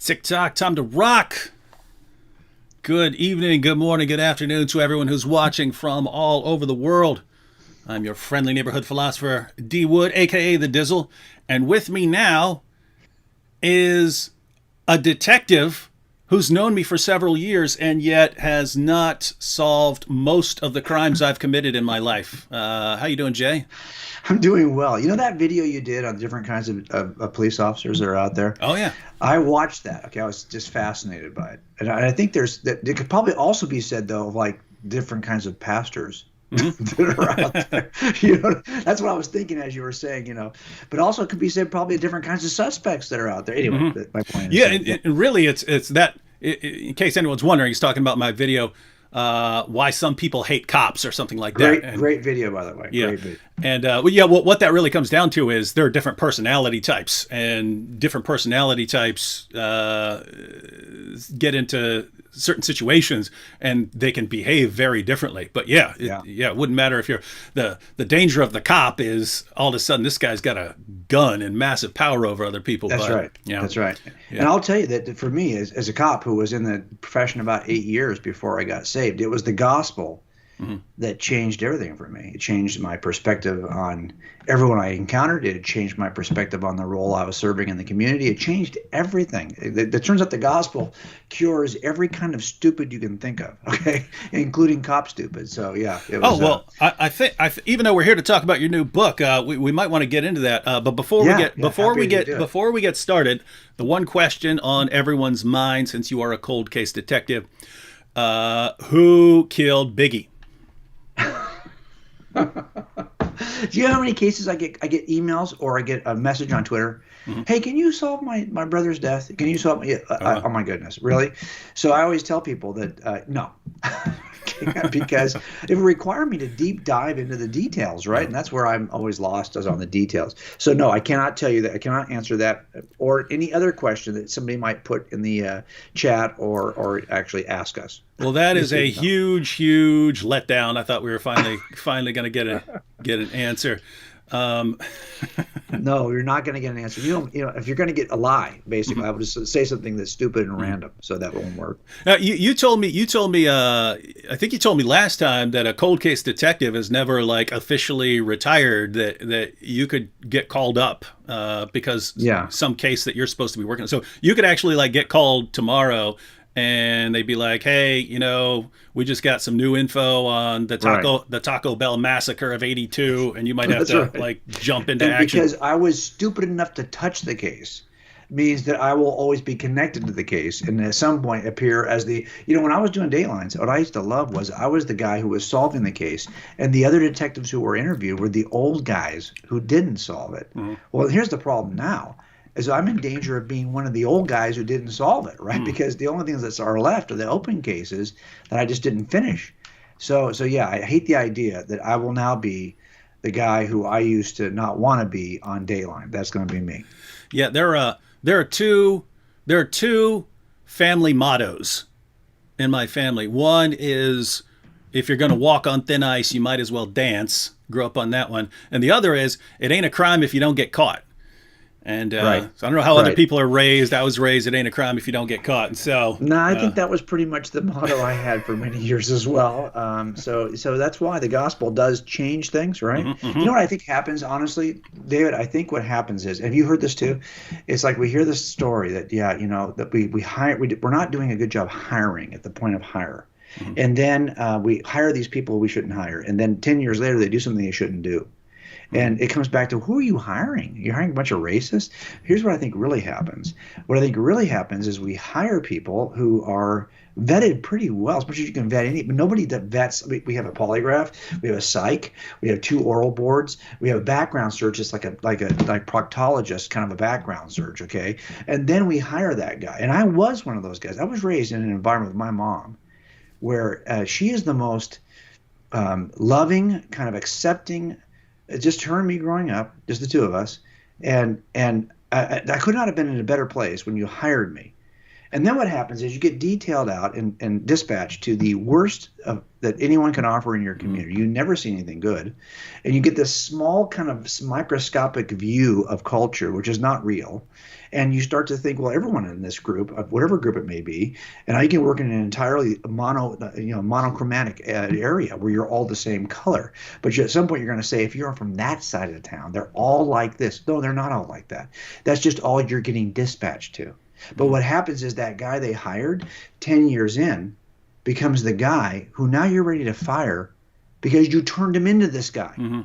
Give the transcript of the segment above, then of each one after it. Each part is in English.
TikTok, time to rock. Good evening, good morning, good afternoon to everyone who's watching from all over the world. I'm your friendly neighborhood philosopher, D Wood, aka The Dizzle. And with me now is a detective who's known me for several years and yet has not solved most of the crimes I've committed in my life. How you doing, Jay? I'm doing well. You know that video you did on different kinds of police officers that are out there? Oh, yeah. I watched that. Okay, I was just fascinated by it, and I think there's that. It could probably also be said though of like different kinds of pastors that are out there. That's what I was thinking as you were saying. But also it could be said probably different kinds of suspects that are out there. Anyway, my point is. Yeah, and really, it's that. In case anyone's wondering, he's talking about my video, why some people hate cops or something like that. Great video, by the way. Yeah, Great video. and what that really comes down to is there are different personality types, and different personality types get into certain situations, and they can behave very differently. But it wouldn't matter if you're the danger of the cop is all of a sudden this guy's got a gun and massive power over other people. That's right. Yeah, that's right. Yeah. And I'll tell you that for me, as a cop who was in the profession about 8 years before I got saved, it was the gospel that changed everything for me. It changed my perspective on everyone I encountered. It changed my perspective on the role I was serving in the community. It changed everything. It turns out the gospel cures every kind of stupid you can think of, okay, including cop stupid. So, yeah. It was, I think even though we're here to talk about your new book, we might want to get into that. But before we get started, the one question on everyone's mind, since you are a cold case detective, who killed Biggie? Do you know how many cases I get emails or I get a message on Twitter? Hey, can you solve my brother's death? Can you solve oh my goodness, really? So I always tell people that no. Because it would require me to deep dive into the details, right? And that's where I'm always lost, is on the details. So no, I cannot tell you that. I cannot answer that or any other question that somebody might put in the chat or actually ask us. Well, that is a huge letdown. I thought we were finally going to get an answer. No, you're not going to get an answer. If you're going to get a lie, basically, I would just say something that's stupid and random, so that won't work. Now, you told me. I think you told me last time that a cold case detective is never like officially retired. That you could get called up because some case that you're supposed to be working on. So you could actually like get called tomorrow, and they'd be like, hey, we just got some new info on the Taco Bell massacre of '82, and you might have to like jump into action. Because I was stupid enough to touch the case means that I will always be connected to the case and at some point appear as when I was doing Datelines, what I used to love was I was the guy who was solving the case, and the other detectives who were interviewed were the old guys who didn't solve it. Well, here's the problem now. Is I'm in danger of being one of the old guys who didn't solve it, right? Because the only things that are left are the open cases that I just didn't finish. So yeah, I hate the idea that I will now be the guy who I used to not want to be on Dayline. That's going to be me. Yeah, there are two family mottos in my family. One is, if you're going to walk on thin ice, you might as well dance. Grew up on that one. And the other is, it ain't a crime if you don't get caught. And so I don't know how other people are raised. I was raised, it ain't a crime if you don't get caught. And so I think that was pretty much the motto I had for many years as well. So that's why the gospel does change things, right? You know what I think happens, honestly, David? I think what happens is, have you heard this too? It's like we hear this story that that we hire, we're not doing a good job hiring at the point of hire. And then we hire these people we shouldn't hire. And then 10 years later, they do something they shouldn't do. And it comes back to, who are you hiring? You're hiring a bunch of racists? Here's what I think really happens. What I think really happens is we hire people who are vetted pretty well, as much as you can vet any, but nobody that vets. We have a polygraph, we have a psych, we have 2 oral boards, we have a background search, it's like proctologist kind of a background search, okay? And then we hire that guy. And I was one of those guys. I was raised in an environment with my mom where she is the most loving, kind of accepting, just her and me growing up, just the two of us, and I could not have been in a better place when you hired me. And then what happens is you get detailed out and dispatched to the worst that anyone can offer in your community. You never see anything good. And you get this small kind of microscopic view of culture, which is not real. And you start to think, well, everyone in this group, whatever group it may be, and I can work in an entirely monochromatic area where you're all the same color. But at some point, you're going to say, if you're from that side of the town, they're all like this. No, they're not all like that. That's just all you're getting dispatched to. But what happens is that guy they hired 10 years in becomes the guy who now you're ready to fire because you turned him into this guy. Mm-hmm.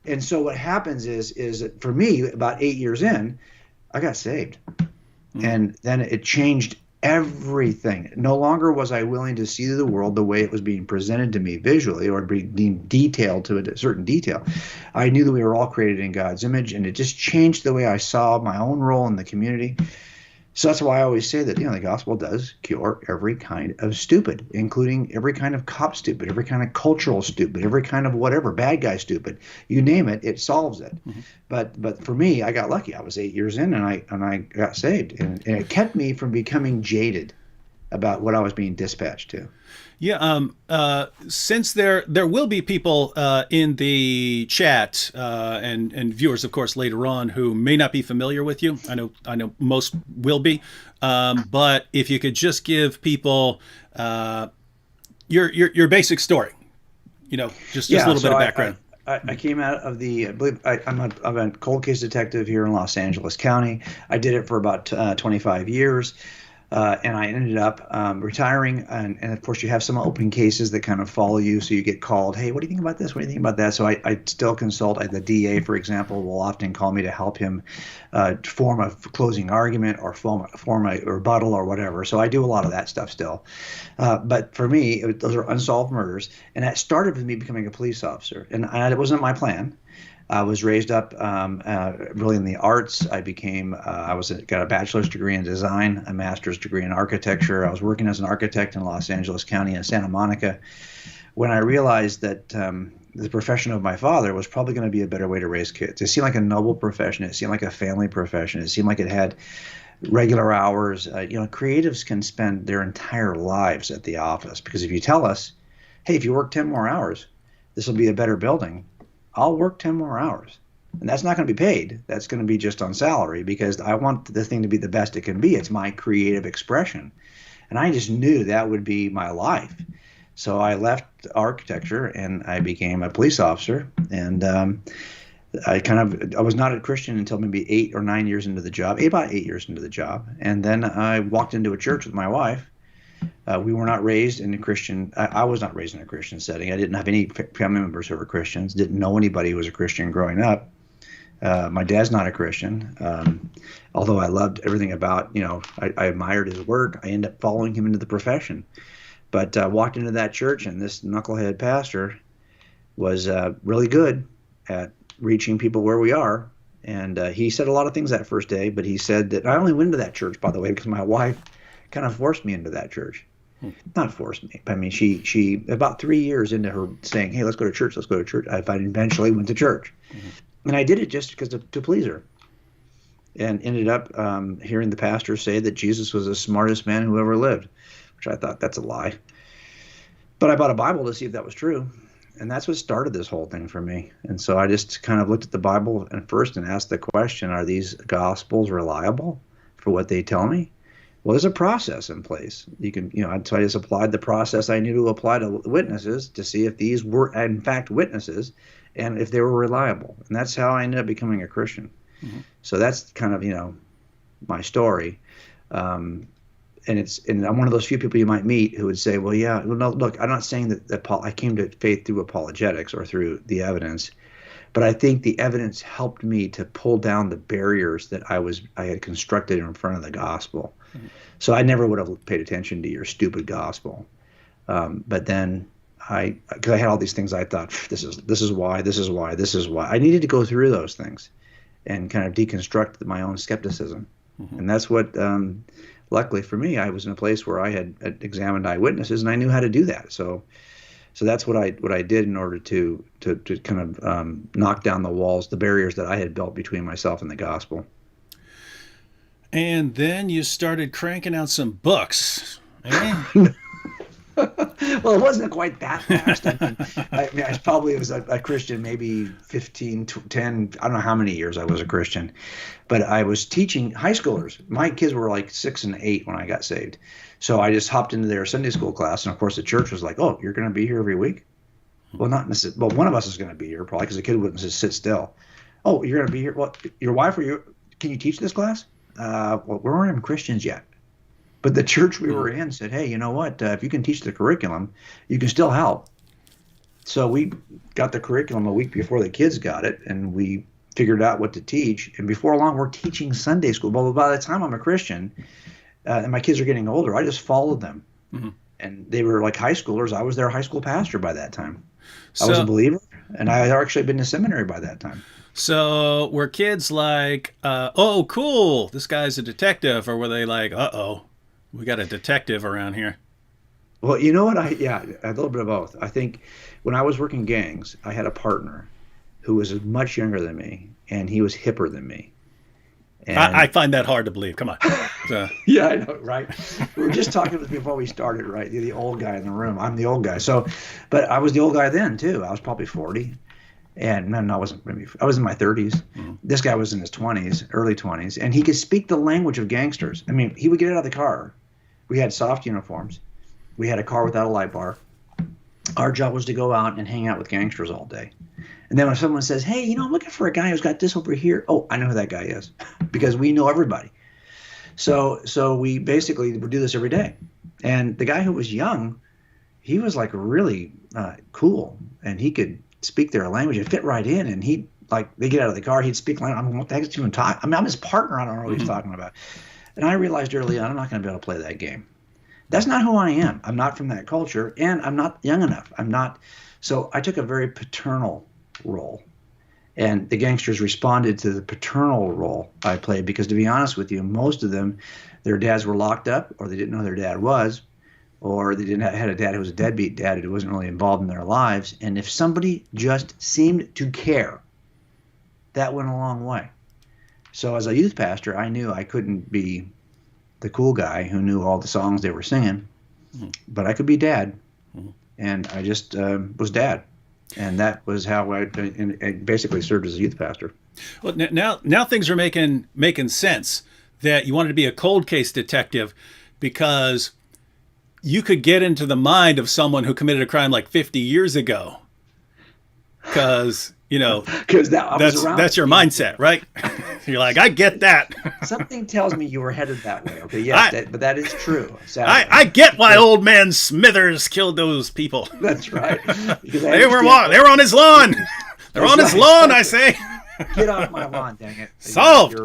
And so what happens is for me, about 8 years in, I got saved. Mm-hmm. And then it changed everything. No longer was I willing to see the world the way it was being presented to me visually or being detailed to a certain detail. I knew that we were all created in God's image, and it just changed the way I saw my own role in the community. So that's why I always say that, the gospel does cure every kind of stupid, including every kind of cop stupid, every kind of cultural stupid, every kind of whatever, bad guy stupid. You name it, it solves it. Mm-hmm. But for me, I got lucky. I was 8 years in, and I got saved. And it kept me from becoming jaded about what I was being dispatched to. Yeah. Since there will be people in the chat and viewers, of course, later on who may not be familiar with you. I know most will be. But if you could just give people your basic story, just a little bit of background. I came out of I'm a cold case detective here in Los Angeles County. I did it for about 25 years. And I ended up retiring. And of course, you have some open cases that kind of follow you. So you get called, hey, what do you think about this? What do you think about that? So I still consult. The DA, for example, will often call me to help him form a closing argument or form a rebuttal or whatever. So I do a lot of that stuff still. But for me, those are unsolved murders. And that started with me becoming a police officer. And it wasn't my plan. I was raised up really in the arts. I got a bachelor's degree in design, a master's degree in architecture. I was working as an architect in Los Angeles County and Santa Monica when I realized that the profession of my father was probably going to be a better way to raise kids. It seemed like a noble profession. It seemed like a family profession. It seemed like it had regular hours. Creatives can spend their entire lives at the office because if you tell us, hey, if you work 10 more hours, this will be a better building, I'll work 10 more hours. And that's not going to be paid. That's going to be just on salary because I want the thing to be the best it can be. It's my creative expression. And I just knew that would be my life. So I left architecture and I became a police officer. And I was not a Christian until maybe 8 or 9 years into the job, about 8 years into the job. And then I walked into a church with my wife. We were not raised in a Christian. I was not raised in a Christian setting. I didn't have any family members who were Christians. Didn't know anybody who was a Christian growing up. My dad's not a Christian. Although I loved everything about, I admired his work. I ended up following him into the profession. But I walked into that church, and this knucklehead pastor was really good at reaching people where we are. And he said a lot of things that first day. But he said that I only went into that church, by the way, because my wife kind of forced me into that church. Not forced me. I mean, she about 3 years into her saying, hey, let's go to church, I eventually went to church. Mm-hmm. And I did it just because to please her. And ended up hearing the pastor say that Jesus was the smartest man who ever lived, which I thought that's a lie. But I bought a Bible to see if that was true. And that's what started this whole thing for me. And so I just kind of looked at the Bible first and asked the question, are these gospels reliable for what they tell me? Well, there's a process in place. So I just applied the process I knew to apply to witnesses to see if these were, in fact, witnesses and if they were reliable. And that's how I ended up becoming a Christian. Mm-hmm. So that's kind of, my story. And I'm one of those few people you might meet who would say, well, yeah, well, no, look, I'm not saying that I came to faith through apologetics or through the evidence. But I think the evidence helped me to pull down the barriers that I had constructed in front of the gospel. Mm-hmm. So I never would have paid attention to your stupid gospel. But then because I had all these things, I thought this is why. I needed to go through those things and kind of deconstruct my own skepticism. Mm-hmm. And that's what, luckily for me, I was in a place where I had examined eyewitnesses and I knew how to do that. So that's what I did in order to kind of knock down the walls, the barriers that I had built between myself and the gospel. And then you started cranking out some books. Eh? Well, it wasn't quite that fast. I mean, I probably was a Christian maybe 15, 10, I don't know how many years I was a Christian, but I was teaching high schoolers. My kids were like 6 and 8 when I got saved. So I just hopped into their Sunday school class. And of course, the church was like, oh, you're going to be here every week? Well, not necessarily. Well, one of us is going to be here probably because the kid wouldn't just sit still. Oh, you're going to be here? Well, your wife or you, can you teach this class? Well, we weren't even Christians yet. But the church we were in said, hey, you know what? If you can teach the curriculum, you can still help. So we got the curriculum a week before the kids got it, and we figured out what to teach. And before long, we're teaching Sunday school. But by the time I'm a Christian and my kids are getting older, I just followed them. Mm-hmm. And they were like high schoolers. I was their high school pastor by that time. I was a believer, and I had actually been to seminary by that time. So were kids like, oh, cool, this guy's a detective? Or were they like, uh-oh, we got a detective around here? Well, you know what? Yeah, a little bit of both. I think when I was working gangs, I had a partner who was much younger than me, and he was hipper than me. And I find that hard to believe. Come on. Yeah, I know, right? We were just talking before we started, right? You're the old guy in the room. I'm the old guy. So, but I was the old guy then, too. I was probably 40. And no, I wasn't. I was in my 30s. Mm-hmm. This guy was in his 20s, early 20s, and he could speak the language of gangsters. I mean, he would get out of the car. We had soft uniforms. We had a car without a light bar. Our job was to go out and hang out with gangsters all day. And then when someone says, hey, you know, I'm looking for a guy who's got this over here. Oh, I know who that guy is because we know everybody. So we basically would do this every day. And the guy who was young, he was like really cool, and he could speak their language. It fit right in, and they get out of the car, he'd speak language. I'm what the heck is he even talking? I mean, I'm his partner. I don't know what he's talking about. And I realized early on, I'm not going to be able to play that game. That's not who I am. I'm not from that culture, and I'm not young enough. I'm not. So I took a very paternal role, and the gangsters responded to the paternal role I played because, to be honest with you, most of them, their dads were locked up, or they didn't know who their dad was, or they had a dad who was a deadbeat dad who wasn't really involved in their lives. And if somebody just seemed to care, that went a long way. So as a youth pastor, I knew I couldn't be the cool guy who knew all the songs they were singing, but I could be dad. And I just was dad. And that was how I basically served as a youth pastor. Well, now things are making sense that you wanted to be a cold case detective because you could get into the mind of someone who committed a crime like 50 years ago. Because, you know, that's your mindset, right? You're like, I get that. Something tells me you were headed that way. Okay, yes, but that is true. I get why old man Smithers killed those people. That's right. They were on his lawn. They're on his lawn, I say. Get off my lawn, dang it. Solved.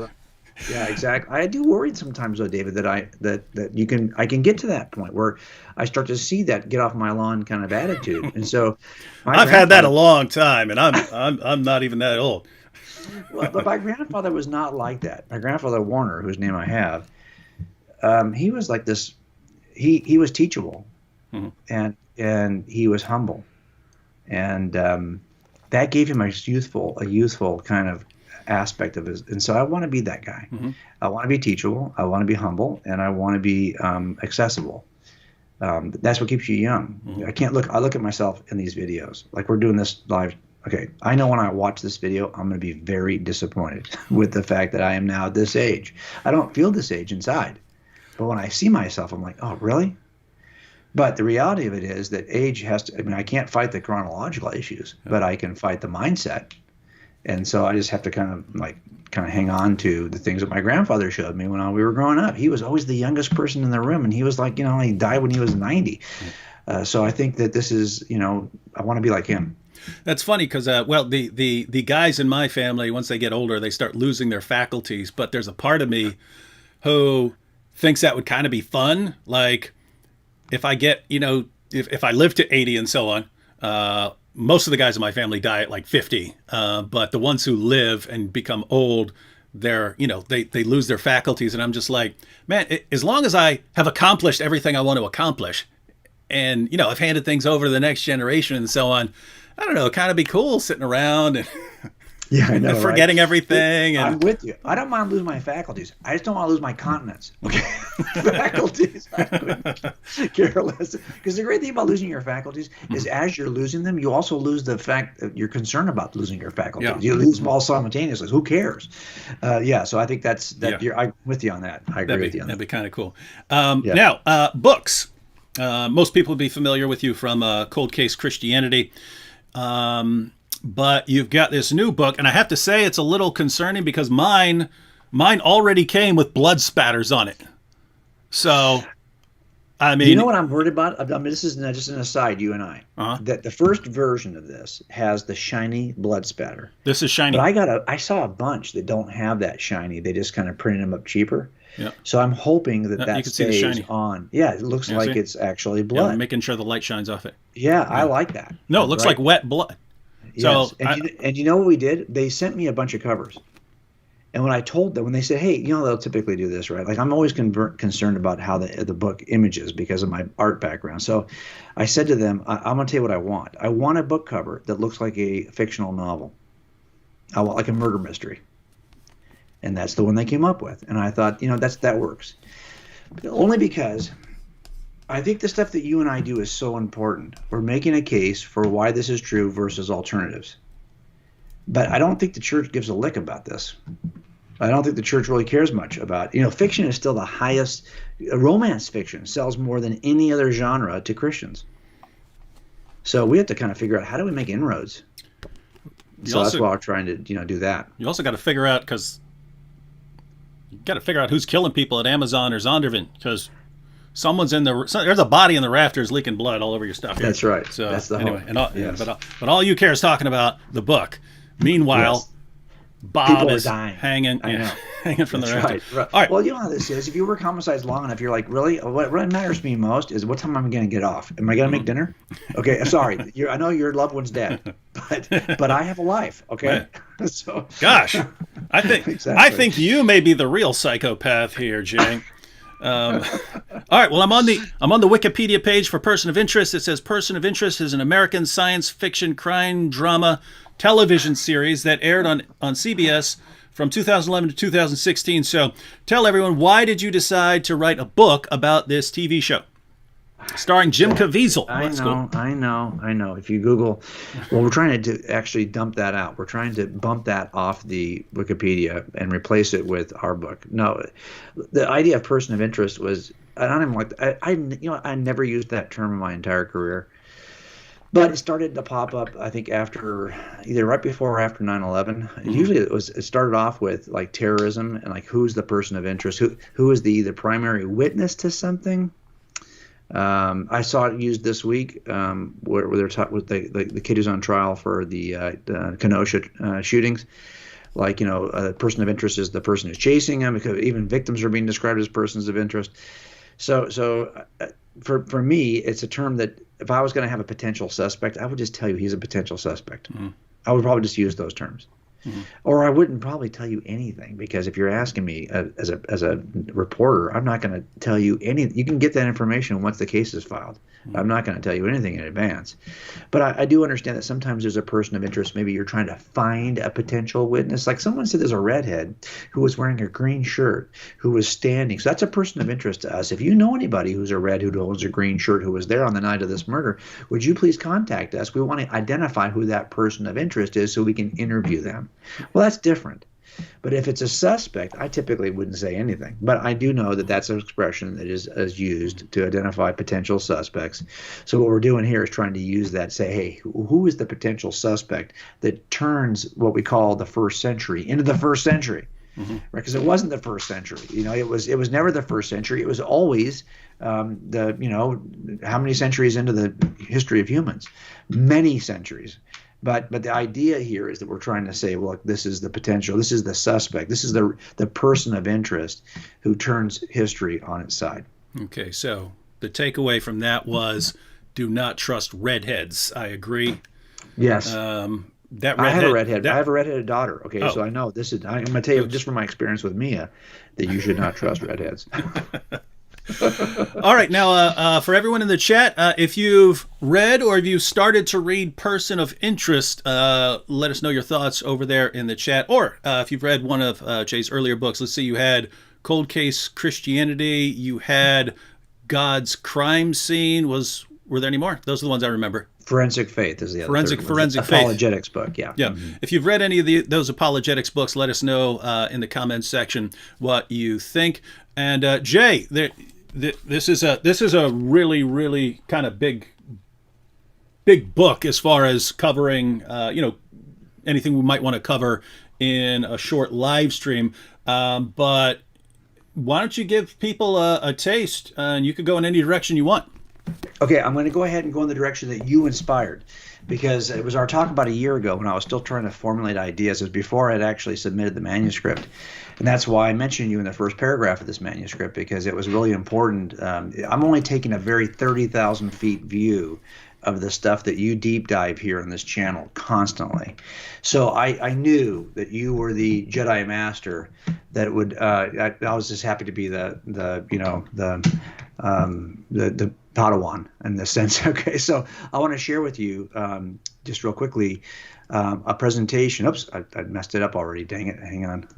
Yeah, exactly. I do worry sometimes, though, David, that I can get to that point where I start to see that get off my lawn kind of attitude. And so I've had that a long time, and I'm not even that old. Well, but my grandfather was not like that. My grandfather Warner, whose name I have, he was like this. He was teachable, and he was humble, and that gave him a youthful kind of aspect of his. And so I want to be that guy. I want to be teachable. I want to be humble, and I want to be accessible. That's what keeps you young. I look at myself in these videos, like we're doing this live. Okay, I know when I watch this video, I'm going to be very disappointed with the fact that I am now at this age. I don't feel this age inside. But when I see myself, I'm like, oh, really? But the reality of it is that age has to, I mean, I can't fight the chronological issues, but I can fight the mindset. And so I just have to kind of hang on to the things that my grandfather showed me when we were growing up. He was always the youngest person in the room, and he was like, he died when he was 90. So I think that this is, I want to be like him. That's funny because, the guys in my family, once they get older, they start losing their faculties. But there's a part of me who thinks that would kind of be fun. Like if I get, if I live to 80 and so on, most of the guys in my family die at like 50. But the ones who live and become old, they lose their faculties. And I'm just like, man, as long as I have accomplished everything I want to accomplish and, I've handed things over to the next generation and so on, I don't know, kind of be cool sitting around and Yeah, I know, right? forgetting everything, I'm and with you. I don't mind losing my faculties. I just don't want to lose my continence. Okay, faculties. I couldn't care less. Because the great thing about losing your faculties is, as you're losing them, you also lose the fact that you're concerned about losing your yeah, faculties. You lose them all simultaneously. Who cares? Yeah. So I think that's yeah, that. I'm with you on that. I agree with you on that'd that. be kind of cool. Yeah. Now, books. Most people would be familiar with you from Cold Case Christianity. But you've got this new book, and I have to say it's a little concerning because mine already came with blood spatters on it. So, I You know mean, what I'm worried about? I mean, this is just an aside, you and I. uh That the first version of this has the shiny blood spatter. this is But shiny. I saw a bunch that don't have that shiny. They just kind of printed them up cheaper. Yeah, So I'm hoping that you that can see the stays shiny. on. Yeah, it looks Yeah, like see? it's actually Yeah, blood. making sure the light shines off it. Yeah, I Yeah. like that. No, it looks like Right? wet blood. So, Yes. And you know what we did? They sent me a bunch of covers. And when I told them, when they said, "Hey, they'll typically do this, right?" Like, I'm always concerned about how the book images because of my art background. So I said to them, "I'm going to tell you what I want. I want a book cover that looks like a fictional novel. I want like a murder mystery." And that's the one they came up with. And I thought, that works. But only because I think the stuff that you and I do is so important. We're making a case for why this is true versus alternatives. But I don't think the church gives a lick about this. I don't think the church really cares much about, fiction is still the highest. Romance fiction sells more than any other genre to Christians. So we have to kind of figure out, how do we make inroads? So that's why we're trying to, do that. You also got to figure out, because you got to figure out who's killing people at Amazon or Zondervan, because there's a body in the rafters leaking blood all over your stuff here. That's right. So That's the anyway, hope. Yes. but all you care is talking about the book. Meanwhile, Yes. Bob People are is dying. hanging, I know. hanging from the That's rafters. right. All right. Well, you know how this is. If you work homicides long enough, you're like, really? What matters to me most is, what time am I going to get off? Am I going to make dinner? Okay, sorry. I know your loved one's dead, but I have a life. Okay, so Gosh, I think Exactly. I think you may be the real psychopath here, Jay. All right. Well, I'm on the Wikipedia page for Person of Interest. It says Person of Interest is an American science fiction crime drama television series that aired on CBS from 2011 to 2016. So, tell everyone, why did you decide to write a book about this TV show starring Jim Caviezel? I know. If you Google, well, we're trying to actually dump that out. We're trying to bump that off the Wikipedia and replace it with our book. No, the idea of person of interest was, I don't even like, I never used that term in my entire career. But it started to pop up, I think, after either right before or after 9/11. Usually it started off with like terrorism and like, who's the person of interest, who is the primary witness to something. I saw it used this week where they're talking with the kid who's on trial for the Kenosha shootings. Like, a person of interest is the person who's chasing him, because even victims are being described as persons of interest. So for me, it's a term that if I was going to have a potential suspect, I would just tell you he's a potential suspect. Mm-hmm. I would probably just use those terms. Mm-hmm. Or I wouldn't probably tell you anything, because if you're asking me as a reporter, I'm not going to tell you anything. You can get that information once the case is filed. Mm-hmm. I'm not going to tell you anything in advance. But I do understand that sometimes there's a person of interest. Maybe you're trying to find a potential witness. Like someone said, there's a redhead who was wearing a green shirt who was standing. So that's a person of interest to us. If you know anybody who's a red, who owns a green shirt, who was there on the night of this murder, would you please contact us? We want to identify who that person of interest is so we can interview them. Well, that's different. But if it's a suspect, I typically wouldn't say anything. But I do know that that's an expression that is used to identify potential suspects. So what we're doing here is trying to use that, say, hey, who is the potential suspect that turns what we call the first century into the first century? Mm-hmm. Right? Because it wasn't the first century. It was never the first century. It was always how many centuries into the history of humans? Many centuries. But the idea here is that we're trying to say, look, this is the potential, this is the suspect, this is the person of interest who turns history on its side. Okay, so the takeaway from that was, do not trust redheads. I agree. Yes. I have a redhead. I have a redheaded daughter. Okay, So I know this is. I'm going to tell you just from my experience with Mia that you should not trust redheads. All right, now for everyone in the chat, if you've read or if you started to read Person of Interest, let us know your thoughts over there in the chat. Or if you've read one of Jay's earlier books, let's see, you had Cold Case Christianity, you had God's Crime Scene. Were there any more? Those are the ones I remember. Forensic Faith is the other Forensic Faith. Apologetics book, yeah. Yeah. Mm-hmm. If you've read any of those apologetics books, let us know in the comments section what you think. And Jay, this is a really, really kind of big book as far as covering anything we might want to cover in a short live stream. But why don't you give people a taste, and you could go in any direction you want. Okay, I'm going to go ahead and go in the direction that you inspired, because it was our talk about a year ago when I was still trying to formulate ideas. It was before I'd actually submitted the manuscript. And that's why I mentioned you in the first paragraph of this manuscript, because it was really important. I'm only taking a very 30,000 feet view of the stuff that you deep dive here on this channel constantly. So I knew that you were the Jedi Master that would. I was just happy to be the Padawan in this sense. Okay, so I want to share with you just real quickly a presentation. Oops, I messed it up already. Dang it! Hang on.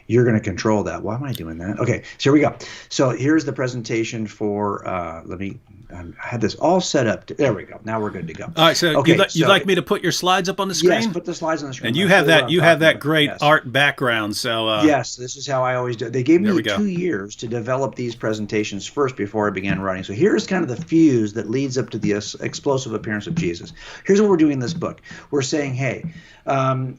You're going to control that. Why am I doing that? Okay, so here we go. So here's the presentation for. I had this all set up. There we go. Now we're good to go. All right. So okay, you'd like me to put your slides up on the screen? Yes, put the slides on the screen. And you have that great art background. So yes, this is how I always do it. They gave me 2 years to develop these presentations first before I began writing. So here's kind of the fuse that leads up to the explosive appearance of Jesus. Here's what we're doing in this book. We're saying, hey,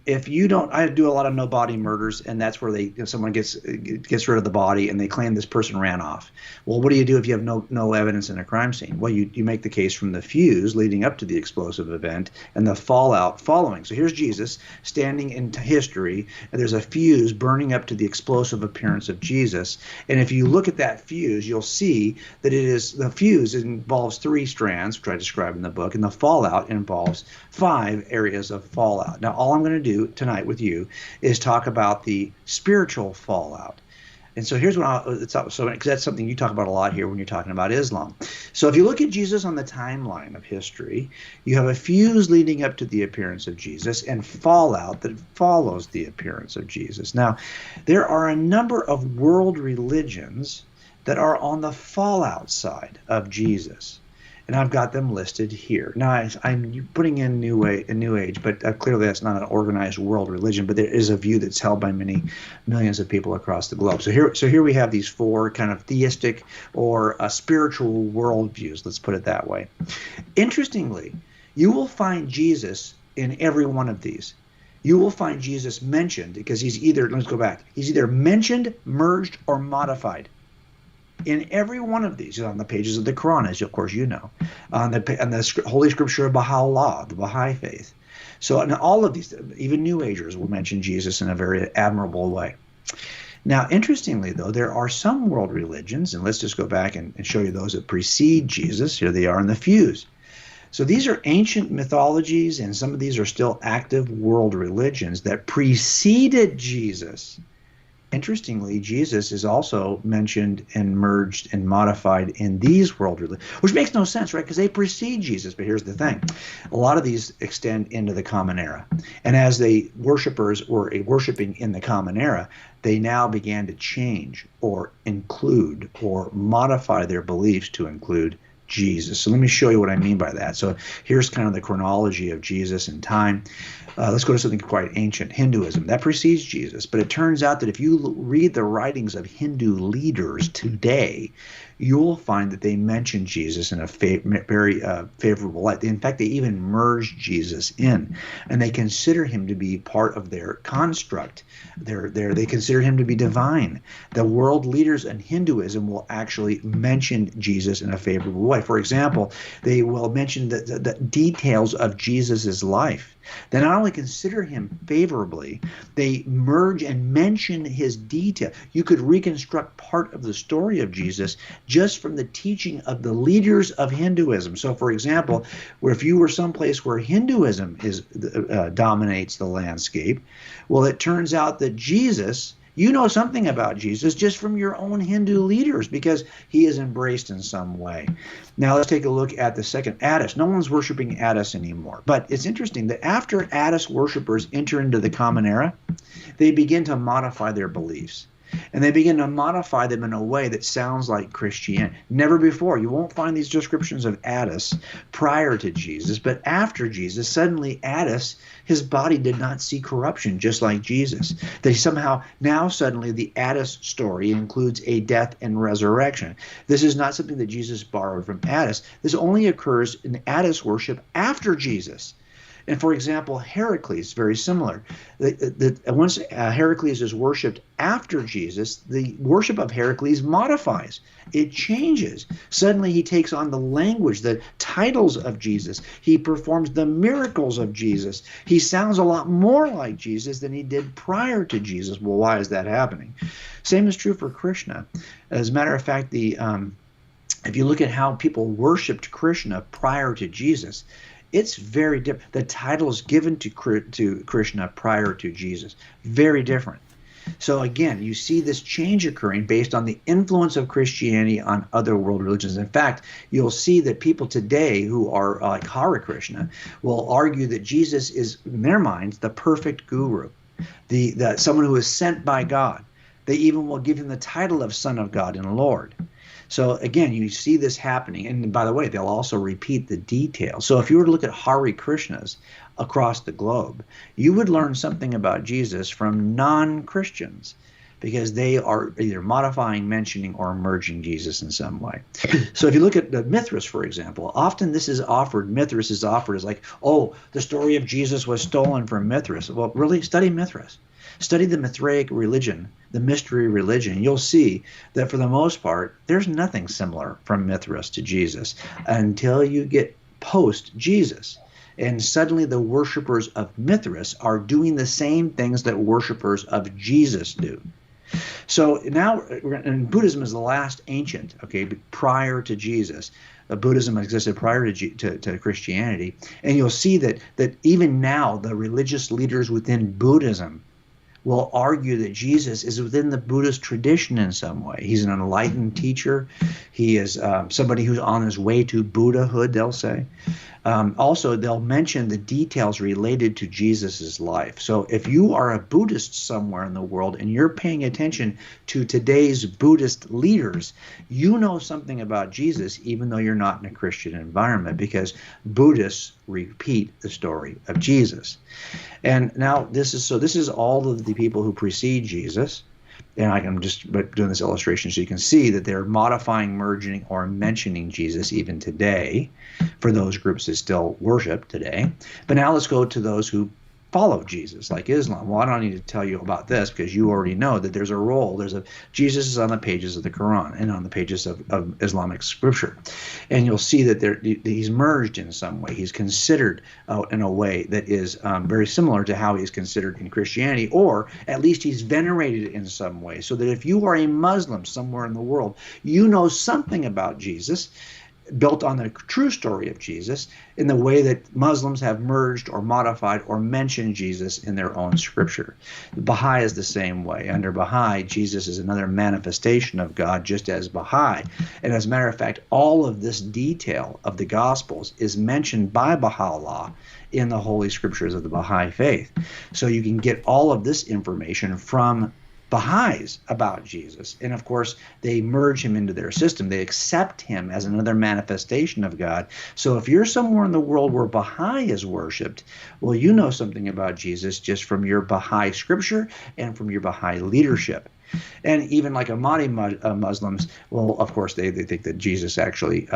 if you don't, I do a lot of no body murders, and that's where someone gets rid of the body and they claim this person ran off. Well, what do you do if you have no evidence in a crime scene? Well, you make the case from the fuse leading up to the explosive event and the fallout following. So here's Jesus standing in history, and there's a fuse burning up to the explosive appearance of Jesus. And if you look at that fuse, you'll see that the fuse involves 3 strands, which I describe in the book, and the fallout involves 5 areas of fallout. Now, all I'm going to do tonight with you is talk about the spiritual fallout. And so here's what because that's something you talk about a lot here when you're talking about Islam. So if you look at Jesus on the timeline of history, you have a fuse leading up to the appearance of Jesus and fallout that follows the appearance of Jesus. Now, there are a number of world religions that are on the fallout side of Jesus. And I've got them listed here. Now, I'm putting in New Age, but clearly that's not an organized world religion, but there is a view that's held by many millions of people across the globe. So here we have these 4 kind of theistic or spiritual worldviews, let's put it that way. Interestingly, you will find Jesus in every one of these. You will find Jesus mentioned because he's either mentioned, merged, or modified. In every one of these, on the pages of the Quran, as of course you know, on the Holy Scripture of Baha'u'llah, the Baha'i faith. So in all of these, even New Agers will mention Jesus in a very admirable way. Now, interestingly, though, there are some world religions, and let's just go back and show you those that precede Jesus. Here they are in the fuse. So these are ancient mythologies, and some of these are still active world religions that preceded Jesus. Interestingly, Jesus is also mentioned and merged and modified in these world religions, which makes no sense, right? Because they precede Jesus. But here's the thing. A lot of these extend into the Common Era. And as the worshipers were worshiping in the Common Era, they now began to change or include or modify their beliefs to include Jesus. So let me show you what I mean by that. So here's kind of the chronology of Jesus in time. Let's go to something quite ancient, Hinduism. That precedes Jesus, but it turns out that if you read the writings of Hindu leaders today, you'll find that they mention Jesus in a very favorable light. In fact, they even merge Jesus in, and they consider him to be part of their construct. They consider him to be divine. The world leaders in Hinduism will actually mention Jesus in a favorable way. For example, they will mention the details of Jesus's life. They not only consider him favorably, they merge and mention his detail. You could reconstruct part of the story of Jesus just from the teaching of the leaders of Hinduism. So, for example, if you were someplace where Hinduism dominates the landscape, well, it turns out that Jesus You know something about Jesus just from your own Hindu leaders because he is embraced in some way. Now let's take a look at the second, Attis. No one's worshiping Attis anymore. But it's interesting that after Attis worshipers enter into the Common Era, they begin to modify their beliefs. And they begin to modify them in a way that sounds like Christianity. Never before. You won't find these descriptions of Attis prior to Jesus, but after Jesus, suddenly Attis, his body did not see corruption, just like Jesus. They somehow, now suddenly the Attis story includes a death and resurrection. This is not something that Jesus borrowed from Attis. This only occurs in Attis worship after Jesus. And for example, Heracles, very similar. Once Heracles is worshipped after Jesus, the worship of Heracles modifies. It changes. Suddenly he takes on the language, the titles of Jesus. He performs the miracles of Jesus. He sounds a lot more like Jesus than he did prior to Jesus. Well, why is that happening? Same is true for Krishna. As a matter of fact, if you look at how people worshipped Krishna prior to Jesus, it's very different. The titles given to Krishna prior to Jesus, very different. So again, you see this change occurring based on the influence of Christianity on other world religions. In fact, you'll see that people today who are like Hare Krishna will argue that Jesus is, in their minds, the perfect guru, someone who is sent by God. They even will give him the title of Son of God and Lord. So again, you see this happening. And by the way, they'll also repeat the details. So if you were to look at Hare Krishnas across the globe, you would learn something about Jesus from non-Christians because they are either modifying, mentioning, or merging Jesus in some way. So if you look at the Mithras, for example, often Mithras is offered as like, oh, the story of Jesus was stolen from Mithras. Well, really, study Mithras. Study the Mithraic religion, the mystery religion. You'll see that for the most part, there's nothing similar from Mithras to Jesus until you get post-Jesus. And suddenly the worshipers of Mithras are doing the same things that worshipers of Jesus do. So now, and Buddhism is the last ancient, prior to Jesus. Buddhism existed prior to Christianity. And you'll see that even now, the religious leaders within Buddhism will argue that Jesus is within the Buddhist tradition in some way. He's an enlightened teacher. He is somebody who's on his way to Buddhahood, they'll say. Also, they'll mention the details related to Jesus's life. So if you are a Buddhist somewhere in the world and you're paying attention to today's Buddhist leaders, you know something about Jesus even though you're not in a Christian environment because Buddhists repeat the story of Jesus. And now this is all of the people who precede Jesus. And I'm just doing this illustration so you can see that they're modifying, merging, or mentioning Jesus even today for those groups that still worship today. But now let's go to those who follow Jesus, like Islam. Well, I don't need to tell you about this because you already know that there's a role. Jesus is on the pages of the Quran and on the pages of Islamic scripture. And you'll see that he's merged in some way. He's considered in a way that is very similar to how he's considered in Christianity, or at least he's venerated in some way. So that if you are a Muslim somewhere in the world, you know something about Jesus, built on the true story of Jesus in the way that Muslims have merged or modified or mentioned Jesus in their own scripture. Baha'i is the same way. Under Baha'i, Jesus is another manifestation of God, just as Baha'i. And as a matter of fact, all of this detail of the Gospels is mentioned by Baha'u'llah in the Holy Scriptures of the Baha'i faith. So you can get all of this information from Baha'is about Jesus. And of course, they merge him into their system. They accept him as another manifestation of God. So if you're somewhere in the world where Baha'i is worshipped, well, you know something about Jesus just from your Baha'i scripture and from your Baha'i leadership. And even like Ahmadi Muslims, well, of course, they think that Jesus actually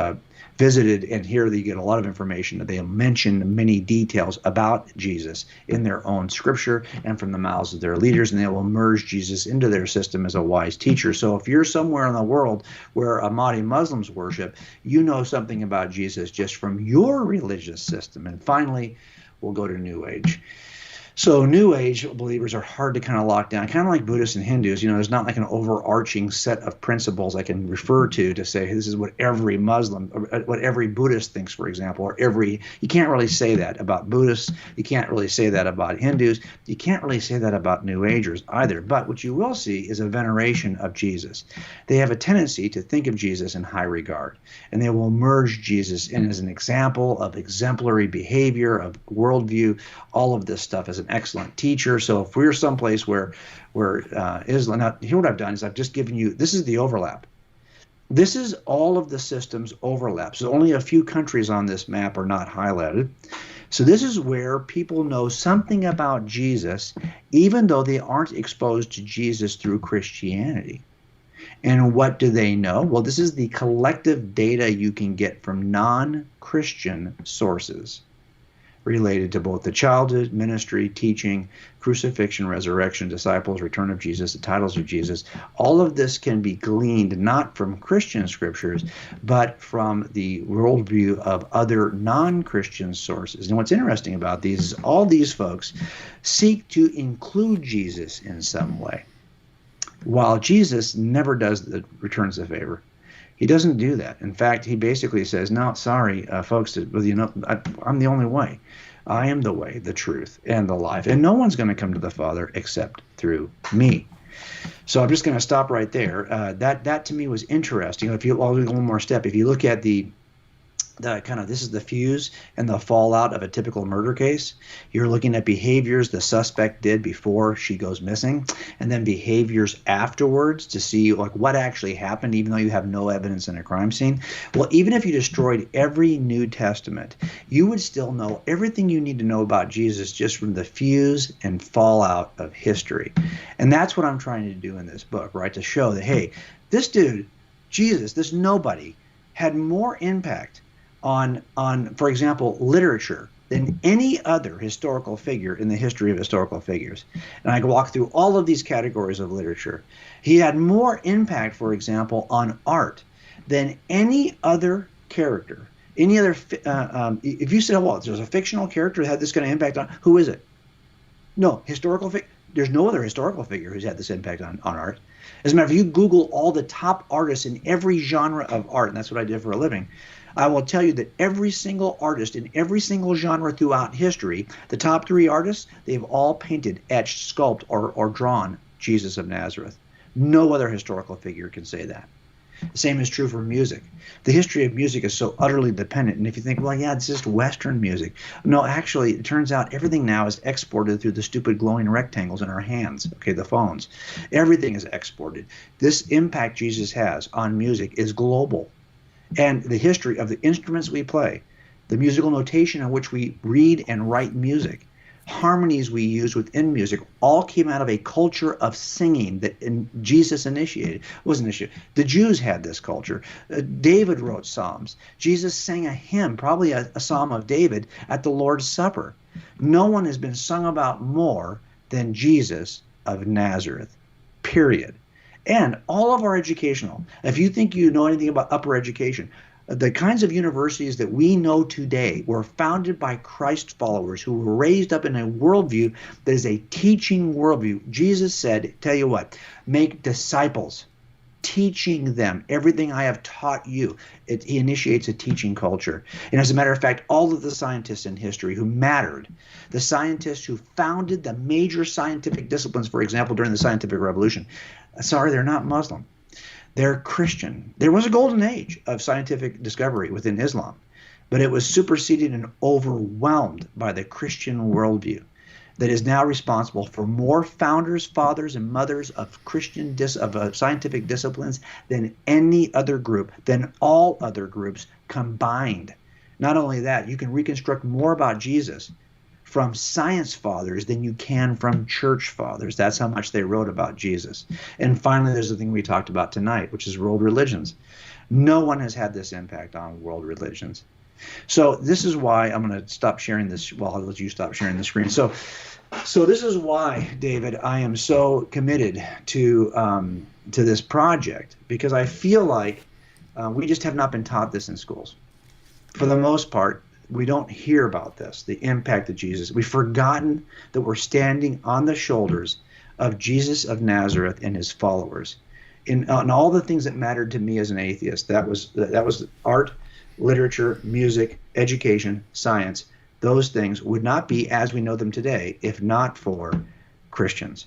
visited, and here you get a lot of information that they mention many details about Jesus in their own scripture and from the mouths of their leaders, and they will merge Jesus into their system as a wise teacher. So if you're somewhere in the world where Ahmadi Muslims worship, you know something about Jesus just from your religious system. And finally, we'll go to New Age. So New Age believers are hard to kind of lock down, kind of like Buddhists and Hindus. There's not like an overarching set of principles I can refer to say, hey, this is what every Muslim, or what every Buddhist thinks, for example, or you can't really say that about Buddhists. You can't really say that about Hindus. You can't really say that about New Agers either. But what you will see is a veneration of Jesus. They have a tendency to think of Jesus in high regard, and they will merge Jesus in as an example of exemplary behavior, of worldview, all of this stuff as an excellent teacher. So if we're someplace where Islam, now here what I've done is I've just given you, this is the overlap. This is all of the systems overlap. So only a few countries on this map are not highlighted. So this is where people know something about Jesus, even though they aren't exposed to Jesus through Christianity. And what do they know? Well, this is the collective data you can get from non-Christian sources related to both the childhood, ministry, teaching, crucifixion, resurrection, disciples, return of Jesus, the titles of Jesus. All of this can be gleaned not from Christian scriptures, but from the worldview of other non-Christian sources. And what's interesting about these is all these folks seek to include Jesus in some way, while Jesus never returns the favor. He doesn't do that. In fact, he basically says, no, sorry, folks, I'm the only way. I am the way, the truth, and the life. And no one's going to come to the Father except through me. So I'm just going to stop right there. That to me was interesting. I'll do one more step. If you look at the this is the fuse and the fallout of a typical murder case. You're looking at behaviors the suspect did before she goes missing, and then behaviors afterwards to see like what actually happened, even though you have no evidence in a crime scene. Well, even if you destroyed every New Testament, you would still know everything you need to know about Jesus just from the fuse and fallout of history. And that's what I'm trying to do in this book, right? To show that, hey, this dude, Jesus, this nobody, had more impact on, for example, literature than any other historical figure in the history of historical figures. And I can walk through all of these categories of literature. He had more impact, for example, on art than any other character. Any other, if you said, well, there's a fictional character that had this kind of impact on, who is it? No, there's no other historical figure who's had this impact on art. As a matter of fact, if you Google all the top artists in every genre of art, and that's what I did for a living, I will tell you that every single artist in every single genre throughout history, the top 3 artists, they've all painted, etched, sculpted, or drawn Jesus of Nazareth. No other historical figure can say that. The same is true for music. The history of music is so utterly dependent. And if you think, well, yeah, it's just Western music. No, actually, it turns out everything now is exported through the stupid glowing rectangles in our hands, okay, the phones. Everything is exported. This impact Jesus has on music is global. And the history of the instruments we play, the musical notation in which we read and write music, harmonies we use within music, all came out of a culture of singing that Jesus initiated. Wasn't initiated. The Jews had this culture. David wrote psalms. Jesus sang a hymn, probably a psalm of David, at the Lord's Supper. No one has been sung about more than Jesus of Nazareth, period. And all of our educational, if you think you know anything about upper education, the kinds of universities that we know today were founded by Christ followers who were raised up in a worldview that is a teaching worldview. Jesus said, tell you what, make disciples, teaching them everything I have taught you. He initiates a teaching culture. And as a matter of fact, all of the scientists in history who mattered, the scientists who founded the major scientific disciplines, for example, during the scientific revolution, sorry, they're not Muslim. They're Christian. There was a golden age of scientific discovery within Islam, but it was superseded and overwhelmed by the Christian worldview that is now responsible for more founders, fathers, and mothers of scientific disciplines than any other group, than all other groups combined. Not only that, you can reconstruct more about Jesus from science fathers than you can from church fathers. That's how much they wrote about Jesus. And finally, there's the thing we talked about tonight, which is world religions. No one has had this impact on world religions. So this is why I'm going to stop sharing this. Well, I'll let you stop sharing the screen. So this is why, David, I am so committed to this project, because I feel like we just have not been taught this in schools. For the most part, we don't hear about this, the impact of Jesus. We've forgotten that we're standing on the shoulders of Jesus of Nazareth and his followers. In all the things that mattered to me as an atheist, that was art, literature, music, education, science. Those things would not be as we know them today if not for Christians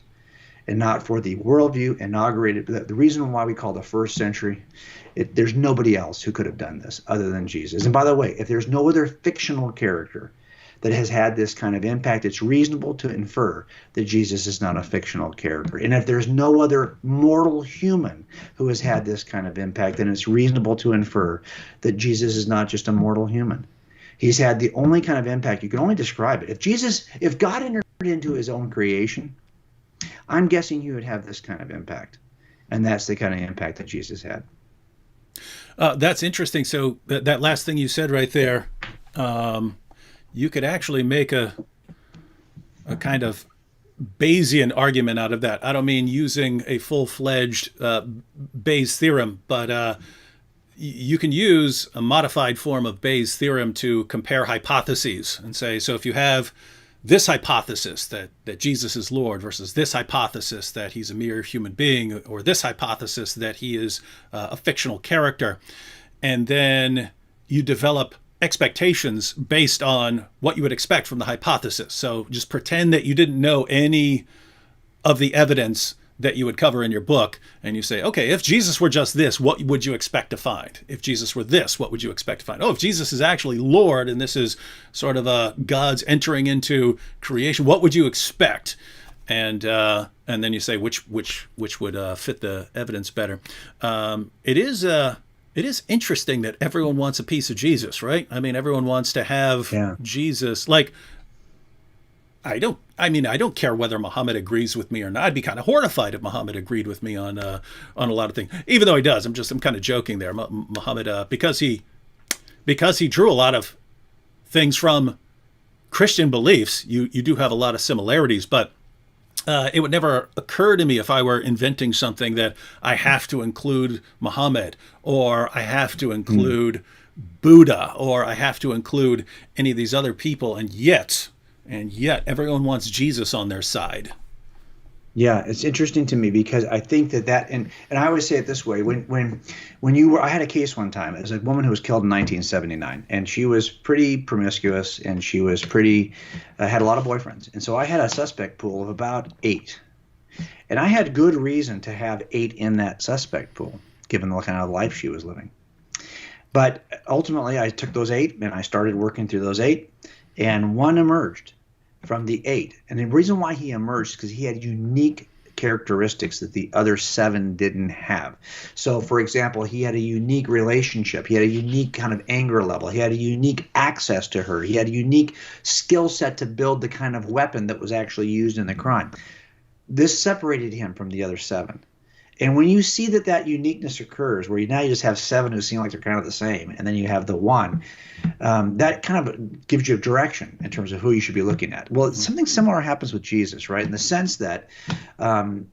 and not for the worldview inaugurated. The reason why we call the first century, there's nobody else who could have done this other than Jesus. And by the way, if there's no other fictional character that has had this kind of impact, it's reasonable to infer that Jesus is not a fictional character. And if there's no other mortal human who has had this kind of impact, then it's reasonable to infer that Jesus is not just a mortal human. He's had the only kind of impact, you can only describe it. If God entered into his own creation, I'm guessing he would have this kind of impact. And that's the kind of impact that Jesus had. That's interesting. So that last thing you said right there, you could actually make a kind of Bayesian argument out of that. I don't mean using a full-fledged Bayes theorem, but you can use a modified form of Bayes' theorem to compare hypotheses and say, so if you have this hypothesis that Jesus is Lord versus this hypothesis that he's a mere human being, or this hypothesis that he is a fictional character, and then you develop expectations based on what you would expect from the hypothesis. So just pretend that you didn't know any of the evidence that you would cover in your book, and you say, okay, if Jesus were just this, what would you expect to find? If Jesus were this, what would you expect to find? Oh, if Jesus is actually Lord, and this is sort of God's entering into creation, what would you expect? And then you say which would fit the evidence better. It is interesting that everyone wants a piece of Jesus, right? I mean, everyone wants to have Jesus. Like, I don't care whether Muhammad agrees with me or not. I'd be kind of horrified if Muhammad agreed with me on a lot of things, even though he does. I'm kind of joking there. Muhammad, because he drew a lot of things from Christian beliefs. You do have a lot of similarities, but it would never occur to me if I were inventing something that I have to include Muhammad, or I have to include Buddha, or I have to include any of these other people, and yet everyone wants Jesus on their side. Yeah, it's interesting to me because I think that and I always say it this way. When I had a case one time. It was a woman who was killed in 1979, and she was pretty promiscuous, and she was had a lot of boyfriends. And so I had a suspect pool of about 8. And I had good reason to have 8 in that suspect pool, given the kind of life she was living. But ultimately, I took those 8 and I started working through those 8, and one emerged from the 8. And the reason why he emerged is because he had unique characteristics that the other 7 didn't have. So, for example, he had a unique relationship. He had a unique kind of anger level. He had a unique access to her. He had a unique skill set to build the kind of weapon that was actually used in the crime. This separated him from the other 7. And when you see that uniqueness occurs, where you just have 7 who seem like they're kind of the same, and then you have the 1, that kind of gives you a direction in terms of who you should be looking at. Well, something similar happens with Jesus, right? In the sense that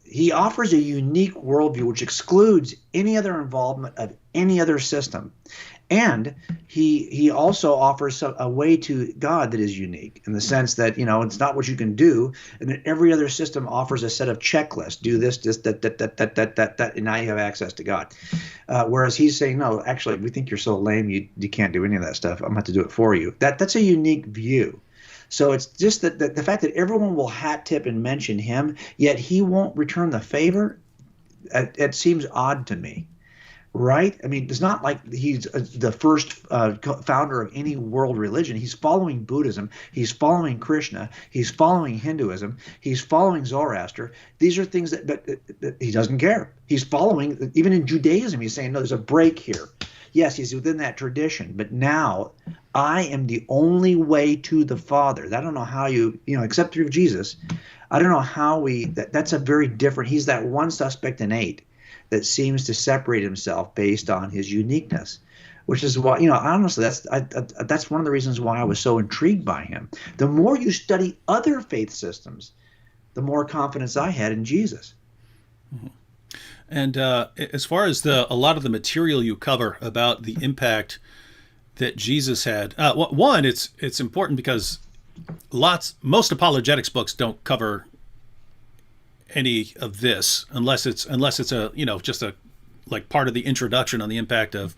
he offers a unique worldview which excludes any other involvement of any other system. And he also offers a way to God that is unique in the sense that, it's not what you can do, and that every other system offers a set of checklists. Do this, that, and now you have access to God. Whereas he's saying, no, actually, we think you're so lame, you can't do any of that stuff. I'm going to have to do it for you. That's a unique view. So it's just that the fact that everyone will hat tip and mention him, yet he won't return the favor, it seems odd to me. Right? I mean, it's not like he's the first founder of any world religion. He's following Buddhism. He's following Krishna. He's following Hinduism. He's following Zoroaster. These are things that he doesn't care. He's following, even in Judaism, he's saying, no, there's a break here. Yes, he's within that tradition, but now I am the only way to the Father. I don't know how except through Jesus. I don't know how that's a very different, he's that one suspect in 8. That seems to separate himself based on his uniqueness, which is why, honestly, that's one of the reasons why I was so intrigued by him. The more you study other faith systems, the more confidence I had in Jesus. Mm-hmm. And as far as a lot of the material you cover about the impact that Jesus had. One, it's important because most apologetics books don't cover any of this unless it's a just a like part of the introduction on the impact of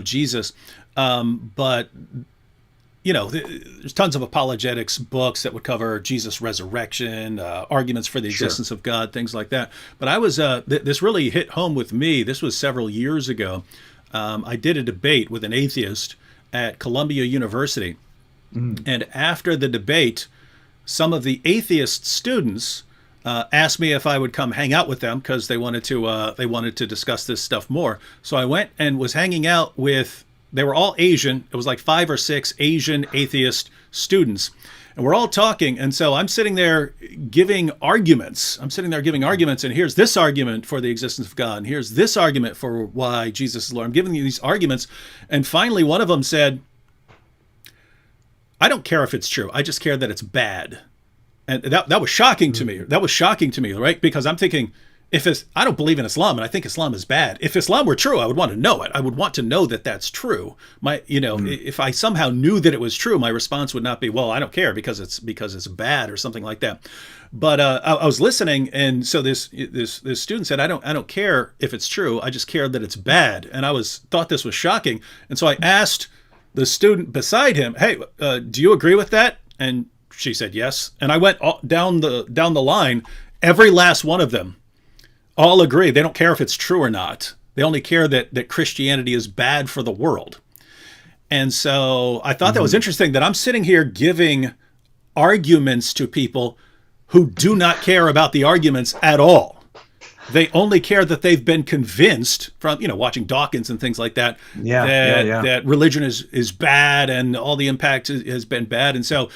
Jesus. But there's tons of apologetics books that would cover Jesus' resurrection, arguments for the existence of God, things like that. But I was this really hit home with me. This was several years ago. I did a debate with an atheist at Columbia University, and after the debate, some of the atheist students asked me if I would come hang out with them because they wanted to discuss this stuff more. So I went and was hanging out with. They were all Asian. It was like 5 or 6 Asian atheist students. And we're all talking. And so I'm sitting there giving arguments. And here's this argument for the existence of God. And here's this argument for why Jesus is Lord. I'm giving you these arguments. And finally, one of them said, I don't care if it's true. I just care that it's bad. And that was shocking to me. That was shocking to me, right? Because I'm thinking, I don't believe in Islam, and I think Islam is bad. If Islam were true, I would want to know it. I would want to know that that's true. If I somehow knew that it was true, my response would not be, well, I don't care because it's bad or something like that. But I was listening, and so this student said, I don't care if it's true. I just care that it's bad. And thought this was shocking. And so I asked the student beside him, hey, do you agree with that? And she said yes. And I went down the line. Every last one of them all agree. They don't care if it's true or not. They only care that Christianity is bad for the world. And so I thought that was interesting that I'm sitting here giving arguments to people who do not care about the arguments at all. They only care that they've been convinced from, watching Dawkins and things like that, that religion is bad and all the impact has been bad. And so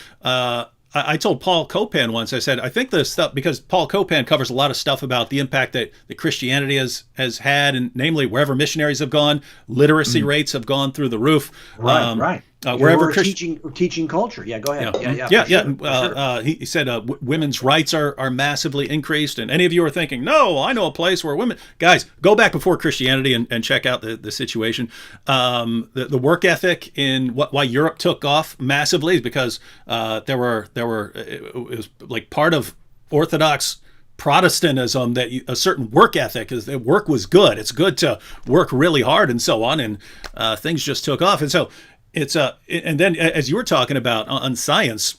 I told Paul Copan once, I said, I think the stuff, because Paul Copan covers a lot of stuff about the impact that Christianity has had, and namely wherever missionaries have gone, literacy rates have gone through the roof. Right. Wherever teaching culture. Yeah, go ahead. He said women's rights are massively increased. And any of you are thinking, no, I know a place where women, guys, go back before Christianity and check out the situation. The work ethic in why Europe took off massively is because it was like part of Orthodox Protestantism that a certain work ethic is that work was good. It's good to work really hard and so on. And things just took off. And so it's and then as you were talking about on science,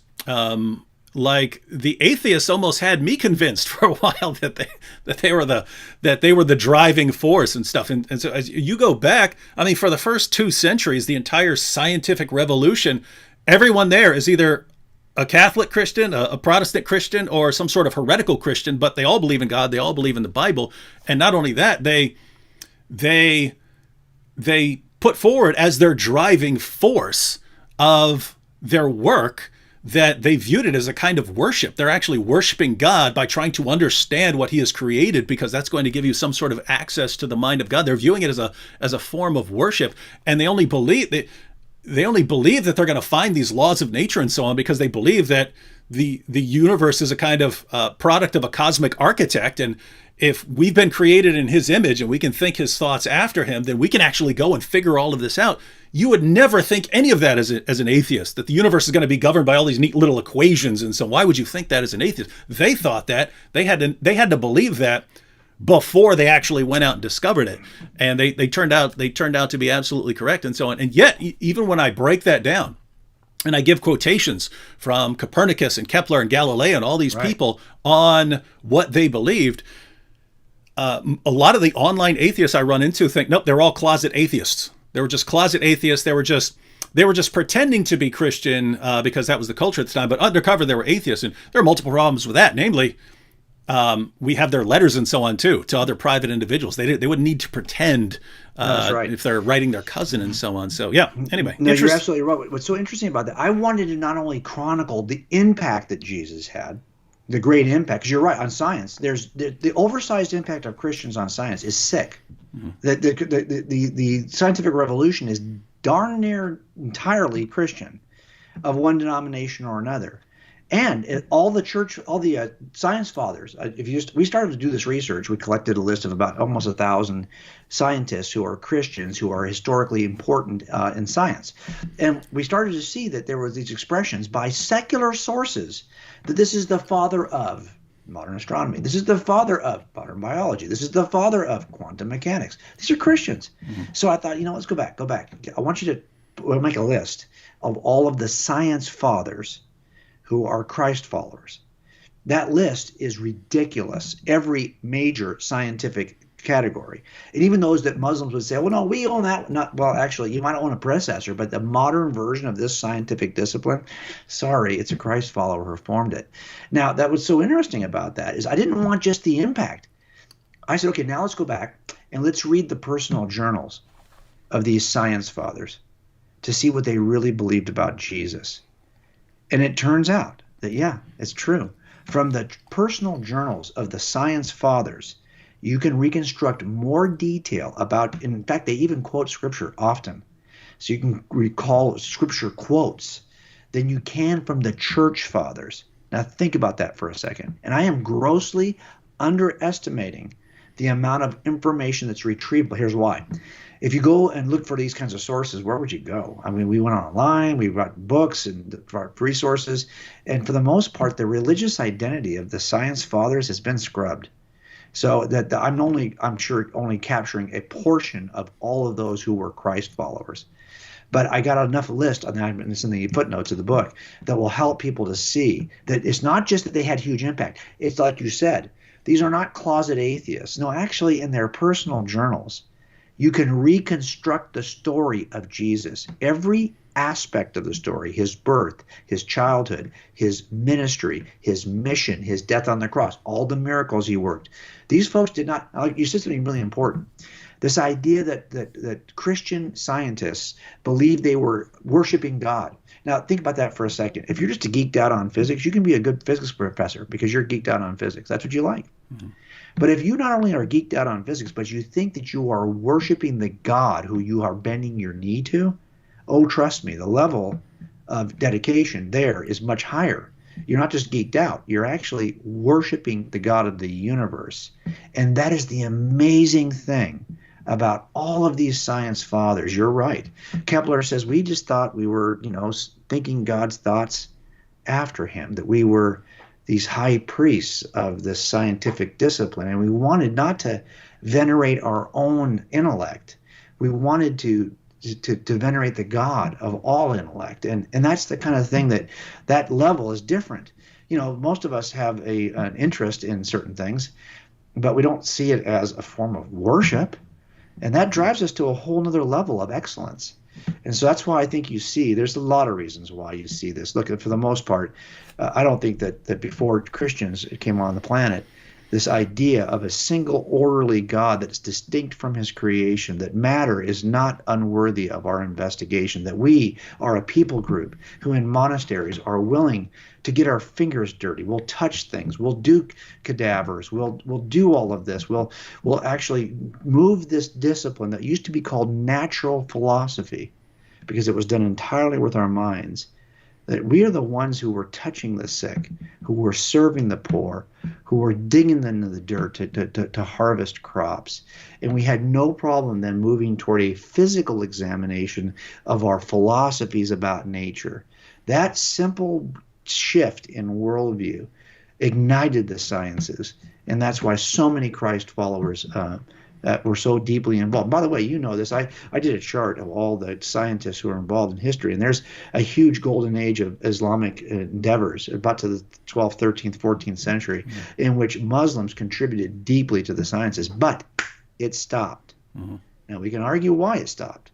like the atheists almost had me convinced for a while that they were the driving force and stuff. And so as you go back, I mean, for the first 2 centuries, the entire scientific revolution, everyone there is either a Catholic Christian, a Protestant Christian, or some sort of heretical Christian, but they all believe in God. They all believe in the Bible. And not only that, they put forward as their driving force of their work that they viewed it as a kind of worship. They're actually worshiping God by trying to understand what he has created, because that's going to give you some sort of access to the mind of God. They're viewing it as a form of worship, and they only believe that they're going to find these laws of nature and so on because they believe that the universe is a kind of product of a cosmic architect, and if we've been created in his image and we can think his thoughts after him, then we can actually go and figure all of this out. You would never think any of that as an atheist, that the universe is going to be governed by all these neat little equations. And so why would you think that as an atheist? They thought that. They had to believe that before they actually went out and discovered it. And they turned out to be absolutely correct and so on. And yet, even when I break that down, and I give quotations from Copernicus and Kepler and Galileo and all these people on what they believed, a lot of the online atheists I run into think, nope, they're all closet atheists. They were just closet atheists. They were just pretending to be Christian because that was the culture at the time. But undercover, they were atheists. And there are multiple problems with that. Namely, we have their letters and so on, too, to other private individuals. They wouldn't need to pretend if they're writing their cousin and so on. So, yeah, anyway. No, you're absolutely right. What's so interesting about that, I wanted to not only chronicle the impact that Jesus had, the great impact, because you're right, on science, there's the oversized impact of Christians on science is sick. Mm-hmm. The scientific revolution is darn near entirely Christian, of one denomination or another. And all the church, all the science fathers, we started to do this research, we collected a list of about almost 1,000 scientists who are Christians who are historically important in science. And we started to see that there were these expressions by secular sources that this is the father of modern astronomy. This is the father of modern biology. This is the father of quantum mechanics. These are Christians. Mm-hmm. So I thought, let's go back. I want you to make a list of all of the science fathers who are Christ followers. That list is ridiculous. Every major scientific category. And even those that Muslims would say, well, no, we own that. Well, actually, you might own a predecessor, but the modern version of this scientific discipline, sorry, it's a Christ follower who formed it. Now, that was so interesting about that is I didn't want just the impact. I said, okay, now let's go back and let's read the personal journals of these science fathers to see what they really believed about Jesus. And it turns out that, yeah, it's true. From the personal journals of the science fathers, you can reconstruct more detail about, in fact, they even quote scripture often. So you can recall scripture quotes than you can from the church fathers. Now think about that for a second. And I am grossly underestimating the amount of information that's retrievable. Here's why. If you go and look for these kinds of sources, where would you go? I mean, we went online, we got books and resources, and for the most part, the religious identity of the science fathers has been scrubbed. So that I'm sure only capturing a portion of all of those who were Christ followers. But I got enough list on that, and it's in the footnotes of the book, that will help people to see that it's not just that they had huge impact. It's like you said, these are not closet atheists. No, actually, in their personal journals, you can reconstruct the story of Jesus, every aspect of the story, his birth, his childhood, his ministry, his mission, his death on the cross, all the miracles he worked. These folks did not, you said something really important, this idea that Christian scientists believed they were worshiping God. Now, think about that for a second. If you're just geeked out on physics, you can be a good physics professor because you're geeked out on physics. That's what you like. Mm-hmm. But if you not only are geeked out on physics, but you think that you are worshiping the God who you are bending your knee to, oh, trust me, the level of dedication there is much higher. You're not just geeked out. You're actually worshiping the God of the universe. And that is the amazing thing about all of these science fathers. You're right. Kepler says we just thought we were, thinking God's thoughts after him, that we were these high priests of this scientific discipline, and we wanted not to venerate our own intellect. We wanted to venerate the God of all intellect, and that's the kind of thing that level is different. Most of us have an interest in certain things, but we don't see it as a form of worship, and that drives us to a whole nother level of excellence. And so that's why I think there's a lot of reasons why you see this. Look, for the most part, I don't think that before Christians came on the planet, this idea of a single orderly God that's distinct from his creation, that matter is not unworthy of our investigation, that we are a people group who in monasteries are willing to get our fingers dirty. We'll touch things. We'll do cadavers. We'll do all of this. We'll actually move this discipline that used to be called natural philosophy, because it was done entirely with our minds, that we are the ones who were touching the sick, who were serving the poor, who were digging into the dirt to harvest crops. And we had no problem then moving toward a physical examination of our philosophies about nature. That simple shift in worldview ignited the sciences, and that's why so many Christ followers were so deeply involved. By the way, you know this. I did a chart of all the scientists who are involved in history, and there's a huge golden age of Islamic endeavors, about to the 12th, 13th, 14th century, in which Muslims contributed deeply to the sciences, but it stopped. Mm-hmm. Now, we can argue why it stopped,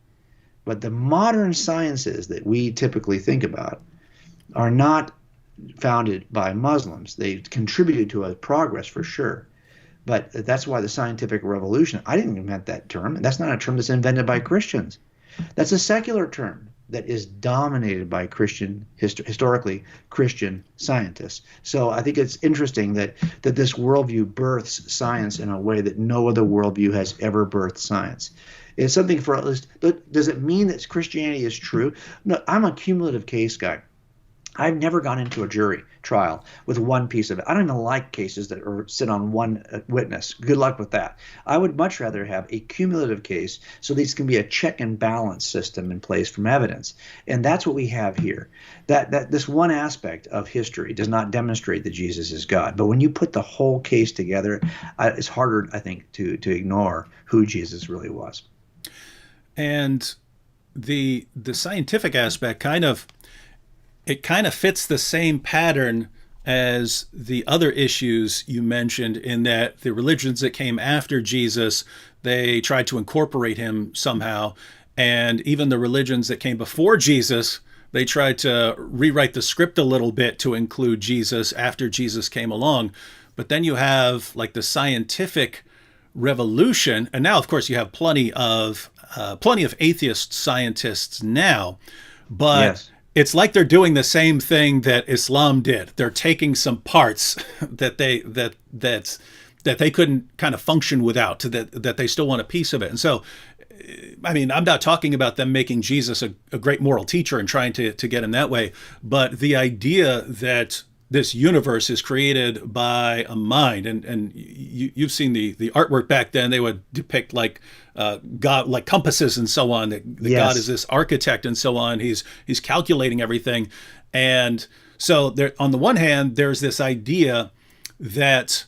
but the modern sciences that we typically think about are not founded by Muslims. They contributed to a progress for sure. But that's why the scientific revolution, I didn't invent that term. That's not a term that's invented by Christians. That's a secular term that is dominated by historically Christian scientists. So I think it's interesting that this worldview births science in a way that no other worldview has ever birthed science. It's something for at least, does it mean that Christianity is true? No, I'm a cumulative case guy. I've never gone into a jury trial with one piece of it. I don't even like cases that sit on one witness. Good luck with that. I would much rather have a cumulative case so these can be a check and balance system in place from evidence. And that's what we have here. That this one aspect of history does not demonstrate that Jesus is God. But when you put the whole case together, it's harder, I think, to ignore who Jesus really was. And the scientific aspect kind of fits the same pattern as the other issues you mentioned, in that the religions that came after Jesus, they tried to incorporate him somehow. And even the religions that came before Jesus, they tried to rewrite the script a little bit to include Jesus after Jesus came along. But then you have like the scientific revolution, and now of course you have plenty of atheist scientists now, but Yes. it's like they're doing the same thing that Islam did. They're taking some parts that they couldn't kind of function without, that they still want a piece of it. And so, I mean, I'm not talking about them making Jesus a great moral teacher and trying to get him that way, but the idea that this universe is created by a mind, and you've seen the artwork back then. They would depict like God, like compasses and so on. That Yes. God is this architect and so on. He's calculating everything, and so there. On the one hand, there's this idea that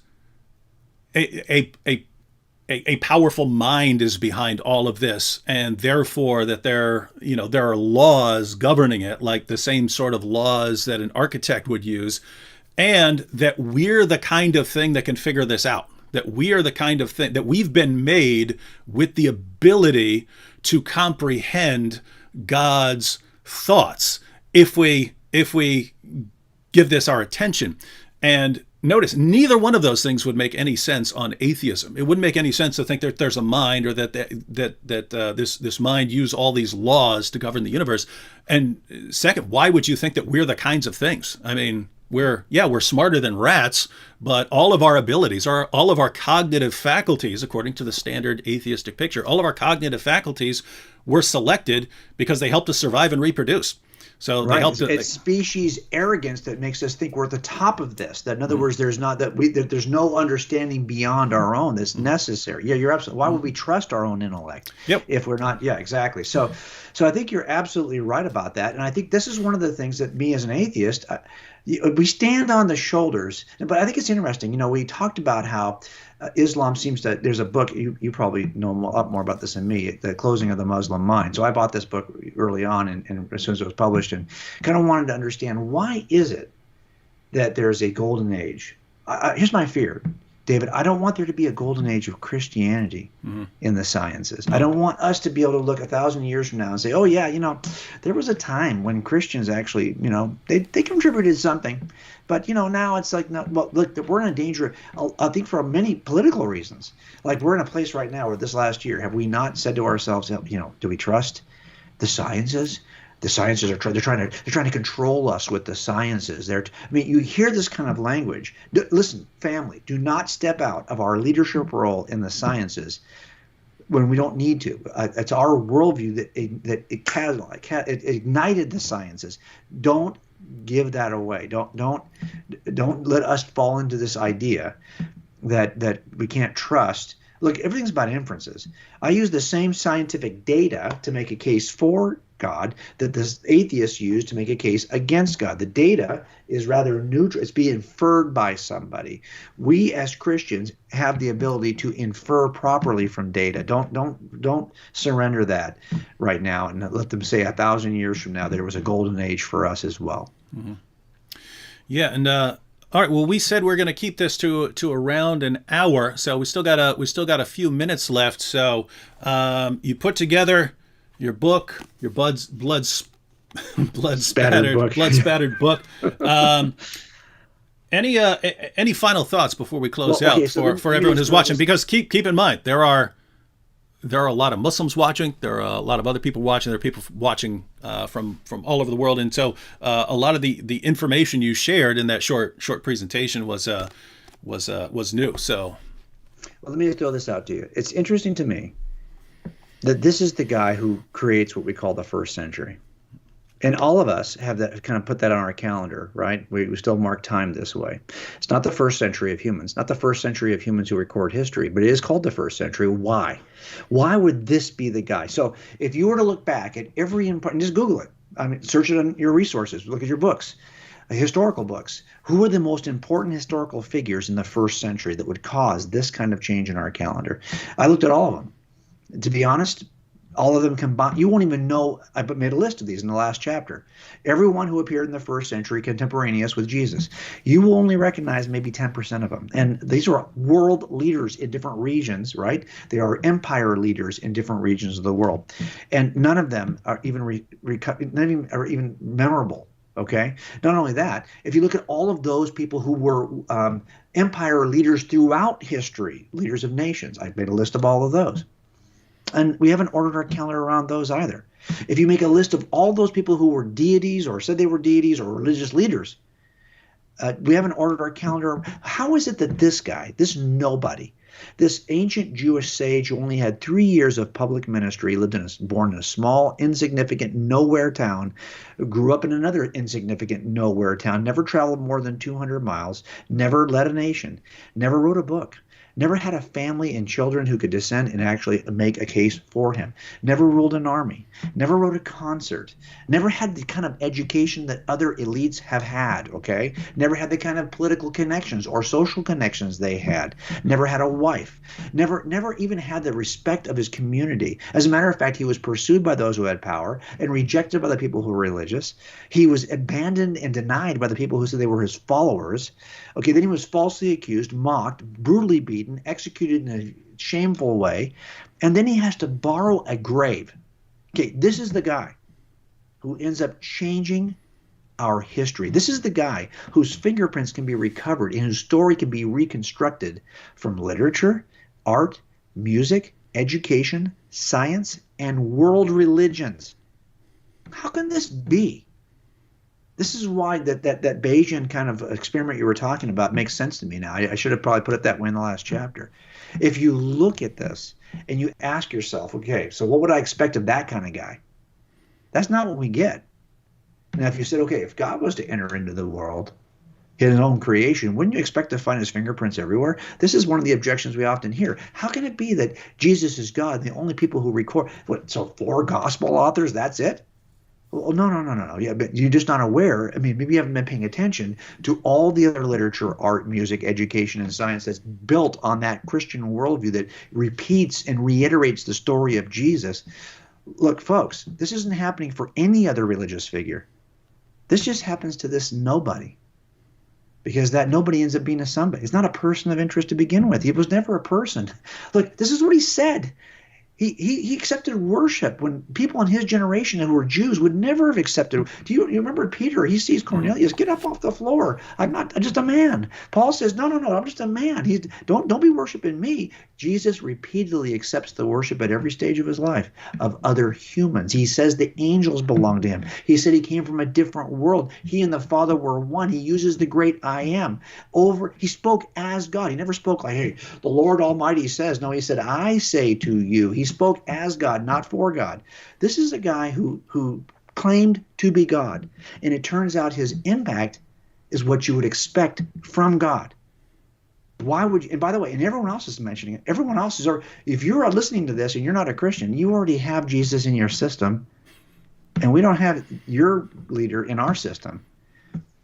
a powerful mind is behind all of this, and therefore that there are laws governing it, like the same sort of laws that an architect would use, and that we're the kind of thing that can figure this out, that we are the kind of thing that we've been made with the ability to comprehend God's thoughts if we give this our attention. And notice, neither one of those things would make any sense on atheism. It wouldn't make any sense to think that there's a mind, or that this mind use all these laws to govern the universe. And second, why would you think that we're the kinds of things? I mean, we're smarter than rats, but all of our abilities, all of our cognitive faculties, according to the standard atheistic picture, all of our cognitive faculties were selected because they helped us survive and reproduce. So Right. they helped. It's species arrogance that makes us think we're at the top of this. That in other words, there's no understanding beyond our own that's necessary. Yeah, you're absolutely. Why would we trust our own intellect if we're not? Yeah, exactly. So I think you're absolutely right about that. And I think this is one of the things that me as an atheist, we stand on the shoulders. But I think it's interesting. We talked about how Islam seems to. There's a book, you probably know a lot more about this than me, The Closing of the Muslim Mind. So I bought this book early on, and as soon as it was published, and kind of wanted to understand, why is it that there's a golden age? Here's my fear, David. I don't want there to be a golden age of Christianity in the sciences. I don't want us to be able to look 1,000 years from now and say, oh yeah, there was a time when Christians actually, they contributed something. But now it's like, no, well, look, we're in a danger. I think for many political reasons. Like, we're in a place right now where this last year, have we not said to ourselves, do we trust the sciences? The sciences they're trying to control us with the sciences. You hear this kind of language. Listen, family, do not step out of our leadership role in the sciences when we don't need to. It's our worldview that it ignited the sciences. Don't give that away. Don't let us fall into this idea that we can't trust. Look, everything's about inferences. I use the same scientific data to make a case for God that the atheists use to make a case against God. The data is rather neutral. It's being inferred by somebody. We as Christians have the ability to infer properly from data. Don't surrender that right now, and let them say 1,000 years from now there was a golden age for us as well. Mm-hmm. Yeah, and all right. Well, we said we're going to keep this to around an hour, so we still got a few minutes left. So you put together your book, your blood spattered book. Any final thoughts before we close out for everyone who's watching? Because keep in mind, there are a lot of Muslims watching. There are a lot of other people watching. There are people watching from all over the world, and so a lot of the information you shared in that short presentation was new. So, well, let me throw this out to you. It's interesting to me that this is the guy who creates what we call the first century. And all of us have that kind of put that on our calendar, right? We still mark time this way. It's not the first century of humans, not the first century of humans who record history, but it is called the first century. Why? Why would this be the guy? So if you were to look back at every important, just Google it. I mean, search it on your resources, look at your books, historical books. Who are the most important historical figures in the first century that would cause this kind of change in our calendar? I looked at all of them. To be honest, all of them combined, you won't even know. I made a list of these in the last chapter. Everyone who appeared in the first century contemporaneous with Jesus, you will only recognize maybe 10% of them. And these are world leaders in different regions, right? They are empire leaders in different regions of the world. And none of them are even, even memorable. Okay. Not only that, if you look at all of those people who were empire leaders throughout history, leaders of nations, I've made a list of all of those. And we haven't ordered our calendar around those either. If you make a list of all those people who were deities or said they were deities or religious leaders, we haven't ordered our calendar. How is it that this guy, this nobody, this ancient Jewish sage who only had 3 years of public ministry, born in a small, insignificant, nowhere town, grew up in another insignificant, nowhere town, never traveled more than 200 miles, never led a nation, never wrote a book, never had a family and children who could descend and actually make a case for him, never ruled an army, never wrote a concert, never had the kind of education that other elites have had, okay? Never had the kind of political connections or social connections they had, never had a wife, never even had the respect of his community. As a matter of fact, he was pursued by those who had power and rejected by the people who were religious. He was abandoned and denied by the people who said they were his followers. Okay, then he was falsely accused, mocked, brutally beaten, executed in a shameful way, and then he has to borrow a grave. Okay, this is the guy who ends up changing our history. This is the guy whose fingerprints can be recovered and whose story can be reconstructed from literature, art, music, education, science, and world religions. How can this be? This is why that Bayesian kind of experiment you were talking about makes sense to me now. I should have probably put it that way in the last chapter. If you look at this and you ask yourself, okay, so what would I expect of that kind of guy? That's not what we get. Now, if you said, okay, if God was to enter into the world, his own creation, wouldn't you expect to find his fingerprints everywhere? This is one of the objections we often hear. How can it be that Jesus is God, the only people who record? What, so 4 gospel authors, that's it? Well, no. Yeah, but you're just not aware. I mean, maybe you haven't been paying attention to all the other literature, art, music, education, and science that's built on that Christian worldview that repeats and reiterates the story of Jesus. Look, folks, this isn't happening for any other religious figure. This just happens to this nobody. Because that nobody ends up being a somebody. It's not a person of interest to begin with. He was never a person. Look, this is what he said. He accepted worship when people in his generation who were Jews would never have accepted. You remember Peter? He sees Cornelius, get up off the floor. I'm just a man. Paul says, no, I'm just a man. Don't be worshiping me. Jesus repeatedly accepts the worship at every stage of his life of other humans. He says the angels belong to him. He said he came from a different world. He and the Father were one. He uses the great I am. He spoke as God. He never spoke like, hey, the Lord Almighty says. No, he said, I say to you. He spoke as God, not for God. This is a guy who claimed to be God. And it turns out his impact is what you would expect from God. Why would you? And by the way, and everyone else is mentioning it. Everyone else is, if you're listening to this and you're not a Christian, you already have Jesus in your system. And we don't have your leader in our system.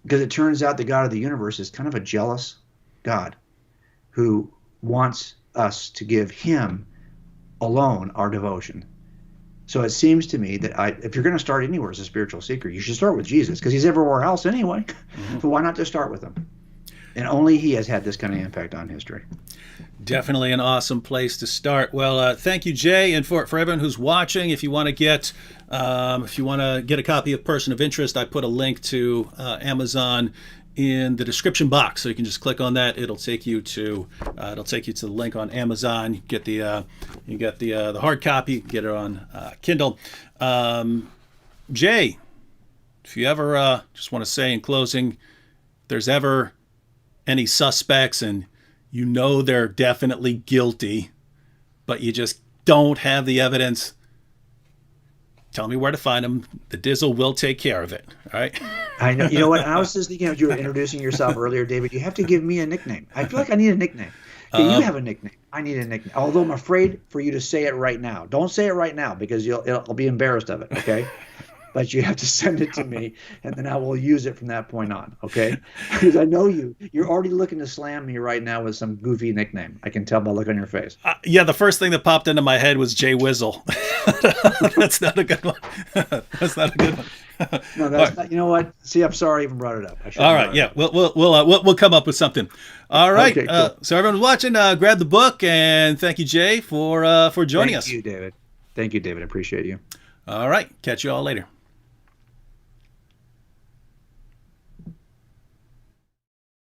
Because it turns out the God of the universe is kind of a jealous God who wants us to give him alone our devotion. So it seems to me that if you're going to start anywhere as a spiritual seeker, you should start with Jesus because he's everywhere else anyway. Mm-hmm. So why not just start with him? And only he has had this kind of impact on history. Definitely an awesome place to start. Well, thank you, Jay, and for everyone who's watching. If you want to get a copy of Person of Interest, I put a link to Amazon in the description box, so you can just click on that. It'll take you to the link on Amazon. You get the hard copy. Get it on Kindle. Jay, if you ever just want to say in closing, if there's ever any suspects and you know they're definitely guilty, but you just don't have the evidence, Tell me where to find him. The Dizzle will take care of it. All right. I know. You know what? I was just thinking as you were introducing yourself earlier, David. You have to give me a nickname. I feel like I need a nickname. Okay, you have a nickname. I need a nickname. Although I'm afraid for you to say it right now. Don't say it right now because I'll be embarrassed of it. Okay. But you have to send it to me, and then I will use it from that point on, okay? Because I know you're already looking to slam me right now with some goofy nickname. I can tell by the look on your face. Yeah, the first thing that popped into my head was Jay Wizzle. That's not a good one. That's not a good one. No, that's not. You know what? See, I'm sorry I even brought it up. All right, yeah, we'll come up with something. All right, okay, cool. So everyone's watching, grab the book, and thank you, Jay, for joining us. Thank you, David. Thank you, David. I appreciate you. All right, catch you all later.